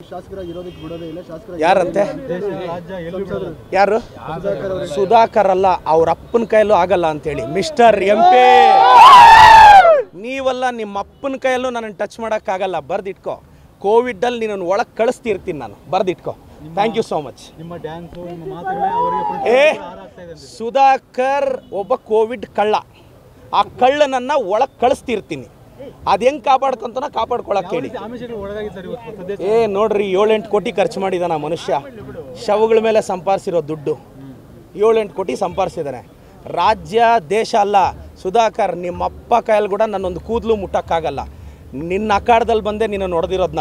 ಶಾಸಕರಾಗಿರೋದಕ್ಕೆ ಬಿಡೋದೇ ಇಲ್ಲ. ಶಾಸಕರ ಯಾರಂತೆ? ಯಾರು? ಸುಧಾಕರ್ ಅಲ್ಲ, ಅವ್ರ ಅಪ್ಪನ ಕೈಯಲ್ಲೂ ಆಗಲ್ಲ ಅಂತೇಳಿ. ಮಿಸ್ಟರ್ MP, ನೀವಲ್ಲ, ನಿಮ್ಮ ಅಪ್ಪನ ಕೈಯಲ್ಲೂ ನನ್ನನ್ನು ಟಚ್ ಮಾಡೋಕ್ಕಾಗಲ್ಲ. ಬರ್ದಿಟ್ಕೋ. ಕೋವಿಡಲ್ಲಿ ನೀನನ್ನು ಒಳಗೆ ಕಳಿಸ್ತಿರ್ತೀನಿ ನಾನು. ಬರ್ದಿಟ್ಕೋ. Thank you so much. Sudhakar ಒಬ್ಬ ಕೋವಿಡ್ ಕಳ್ಳ. ಆ ಕಳ್ಳನನ್ನು ಒಳಗೆ ಕಳಿಸ್ತಿರ್ತೀನಿ. ಅದು ಹೆಂಗೆ ಕಾಪಾಡ್ಕೊಂತಾನೋ ಕಾಪಾಡ್ಕೊಳಕ್ಕೆ ಹೇಳಿ. ನೋಡ್ರಿ, 7-8 ಕೋಟಿ ಖರ್ಚು ಮಾಡಿದಾನ ಮನುಷ್ಯ. ಶವಗಳ ಮೇಲೆ ಸಂಪಾದಿಸಿರೋ ದುಡ್ಡು 7-8 ಕೋಟಿ ಸಂಪಾದಿಸಿದ್ದಾನೆ. ರಾಜ್ಯ ದೇಶ ಅಲ್ಲ ಸುಧಾಕರ್. ನಿಮ್ಮಪ್ಪ ಕೈಯಲ್ಲಿ ಕೂಡ ನನ್ನೊಂದು ಕೂದಲು ಮುಟ್ಟಕ್ಕಾಗಲ್ಲ. ನಿನ್ನ ಅಖಾಡದಲ್ಲಿ ಬಂದೆ ನಿನ್ನ ನೋಡ್ದಿರೋದು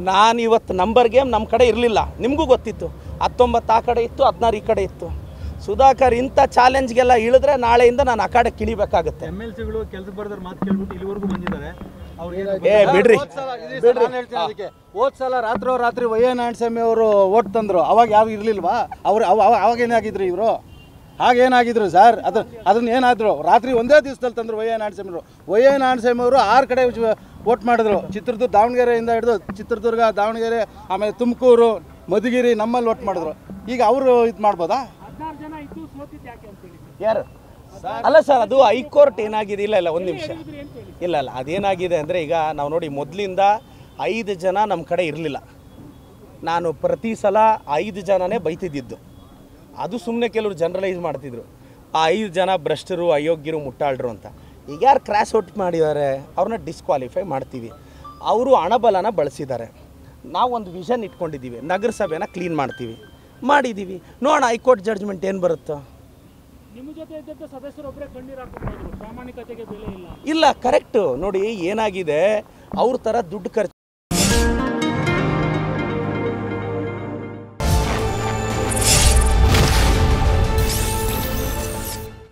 ನಾನು ಇವತ್ತು ನಂಬರ್ ಗೇಮ್ ನಮ್ಮ ಕಡೆ ಇರಲಿಲ್ಲ. ನಿಮಗೂ ಗೊತ್ತಿತ್ತು. 19 ಆ ಕಡೆ ಇತ್ತು, 16 ಈ ಕಡೆ ಇತ್ತು. ಸುಧಾಕರ್ ಇಂಥ ಚಾಲೆಂಜ್ಗೆಲ್ಲ ಇಳಿದ್ರೆ ನಾಳೆಯಿಂದ ನಾನು ಅಖಾಡಕ್ಕೆ ಇಳಿಬೇಕಾಗುತ್ತೆ. MLCಗಳು ಕೆಲಸ ಬರ್ದವ್ರ ಮಾತು ಕೇಳ್ಬಿಟ್ಟು ಇಲ್ಲಿವರೆಗೂ ಬಂದಿದ್ದಾರೆ. ಬಿಡ್ರಿ. ಹೋದ ಸಲ ರಾತ್ರಿ ವೈ ನಾರಾಯಣಸ್ವಾಮಿ ಅವರು ಓಟ್ ತಂದರು. ಅವಾಗ ಯಾರು ಇರಲಿಲ್ವಾ? ಅವಾಗ ಏನಾಗಿದ್ರು ಇವರು? ಹಾಗೇನಾಗಿದ್ರು ಸರ್? ಅದನ್ನ ಏನಾದ್ರು ರಾತ್ರಿ ಒಂದೇ ದಿವಸದಲ್ಲಿ ತಂದರು ವೈ ನಾರಾಯಣಸ್ವಾಮಿ ಅವರು 6 ಕಡೆ ವೋಟ್ ಮಾಡಿದ್ರು. ಚಿತ್ರದುರ್ಗ, ದಾವಣಗೆರೆಯಿಂದ ಹಿಡಿದು ಚಿತ್ರದುರ್ಗ, ದಾವಣಗೆರೆ, ಆಮೇಲೆ ತುಮಕೂರು, ಮಧುಗಿರಿ, ನಮ್ಮಲ್ಲಿ ವೋಟ್ ಮಾಡಿದ್ರು. ಈಗ ಅವರು ಇದು ಮಾಡ್ಬೋದಾ? ಯಾರು? ಅಲ್ಲ ಸರ್, ಅದು ಹೈಕೋರ್ಟ್ ಏನಾಗಿದೆ. ಇಲ್ಲ ಒಂದು ನಿಮಿಷ. ಇಲ್ಲ ಅದೇನಾಗಿದೆ ಅಂದರೆ, ಈಗ ನಾವು ನೋಡಿ ಮೊದಲಿಂದ 5 ಜನ ನಮ್ಮ ಕಡೆ ಇರಲಿಲ್ಲ. ನಾನು ಪ್ರತಿ ಸಲ 5 ಜನನೇ ಬೈತಿದ್ದಿದ್ದು. ಅದು ಸುಮ್ಮನೆ ಕೆಲವರು ಜನರಲೈಸ್ ಮಾಡ್ತಿದ್ರು. ಆ 5 ಜನ ಭ್ರಷ್ಟರು, ಅಯೋಗ್ಯರು, ಮುಟ್ಟಾಳ್ರು ಅಂತ. ಈಗ ಯಾರು ಕ್ರಾಸ್ ಔಟ್ ಮಾಡಿದ್ದಾರೆ ಅವ್ರನ್ನ ಡಿಸ್ಕ್ವಾಲಿಫೈ ಮಾಡ್ತೀವಿ. ಅವರು ಹಣಬಲನ ಬಳಸಿದ್ದಾರೆ. ನಾವೊಂದು ವಿಷನ್ ಇಟ್ಕೊಂಡಿದ್ದೀವಿ, ನಗರಸಭೆನ ಕ್ಲೀನ್ ಮಾಡ್ತೀವಿ, ಮಾಡಿದ್ದೀವಿ. ನೋಡೋಣ ಹೈಕೋರ್ಟ್ ಜಡ್ಜ್ಮೆಂಟ್ ಏನು ಬರುತ್ತೋ. ನಿಮ್ಮ ಜೊತೆ ಇದ್ದಂಥ ಸದಸ್ಯರೊಬ್ಬರೇ ಕಣ್ಣೀರು ಹಾಕಿದ್ರು. ಪ್ರಾಮಾಣಿಕತೆಗೆ ಬೆಲೆ ಇಲ್ಲ. ಇಲ್ಲ, ಕರೆಕ್ಟು. ನೋಡಿ ಏನಾಗಿದೆ, ಅವ್ರ ಥರ ದುಡ್ಡು ಖರ್ಚು